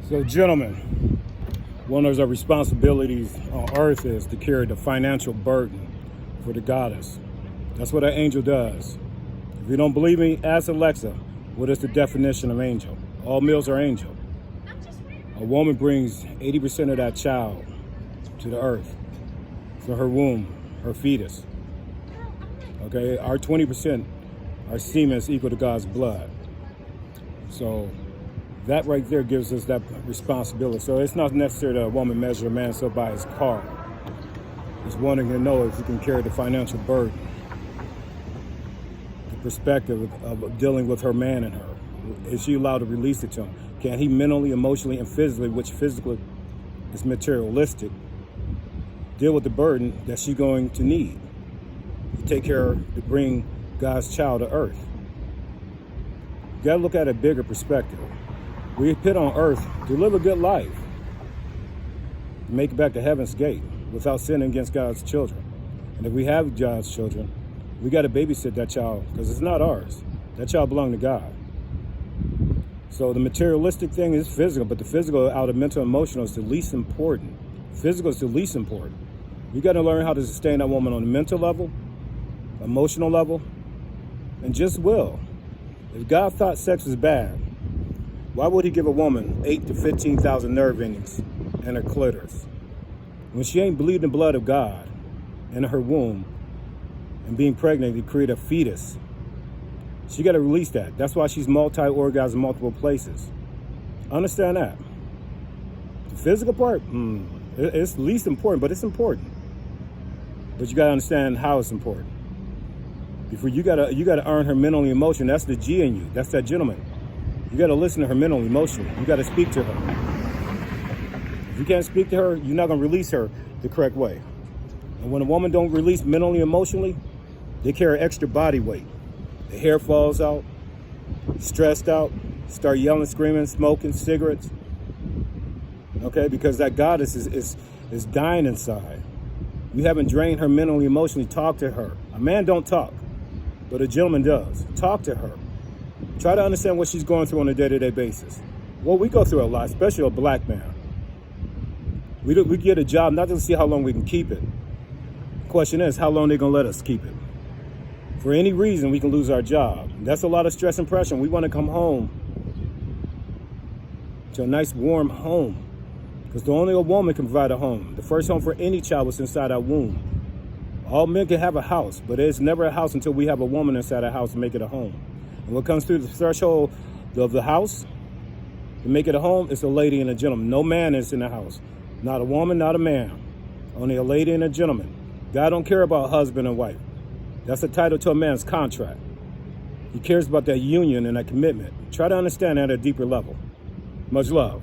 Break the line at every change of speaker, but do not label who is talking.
So, gentlemen, one of our responsibilities on earth is to carry the financial burden for the goddess. That's what an angel does. If you don't believe me, ask Alexa, what is the definition of angel? All males are angel. A woman brings 80% of that child to the earth from her womb, her fetus. Okay, our 20%, our semen is equal to God's blood. So that right there gives us that responsibility. So it's not necessary that a woman measure a man so by his car. It's wanting to know if he can carry the financial burden, the perspective of dealing with her man and her. Is she allowed to release it to him? Can he mentally, emotionally, and physically, which physically is materialistic, deal with the burden that she's going to need to take care of, to bring God's child to earth? You got to look at a bigger perspective. We put on earth to live a good life, to make it back to heaven's gate without sinning against God's children. And if we have God's children, we got to babysit that child because it's not ours. That child belongs to God. So the materialistic thing is physical, but the physical out of mental and emotional is the least important. Physical is the least important. You got to learn how to sustain that woman on the mental level, emotional level, and just will. If God thought sex was bad, why would he give a woman 8,000 to 15,000 nerve endings in her clitoris? When she ain't bleeding the blood of God in her womb and being pregnant to create a fetus, she got to release that. That's why she's multi-orgasm in multiple places. Understand that. The physical part, it's least important, but it's important. But you got to understand how it's important. Before you gotta earn her mentally emotionally. That's the G in you. That's that gentleman. You got to listen to her mentally, emotionally. You got to speak to her. If you can't speak to her, you're not going to release her the correct way. And when a woman don't release mentally, emotionally, they carry extra body weight. The hair falls out, stressed out, start yelling, screaming, smoking cigarettes. Okay, because that goddess is dying inside. You haven't drained her mentally, emotionally. Talk to her. A man don't talk, but a gentleman does. Talk to her. Try to understand what she's going through on a day-to-day basis. Well, we go through a lot, especially a black man. We get a job not to see how long we can keep it. The question is, how long they're going to let us keep it? For any reason, we can lose our job. That's a lot of stress and pressure. We want to come home to a nice, warm home. Because only a woman can provide a home. The first home for any child was inside our womb. All men can have a house, but it's never a house until we have a woman inside a house to make it a home. And what comes through the threshold of the house to make it a home is a lady and a gentleman. No man is in the house. Not a woman, not a man. Only a lady and a gentleman. God don't care about husband and wife. That's the title to a man's contract. He cares about that union and that commitment. Try to understand that at a deeper level. Much love.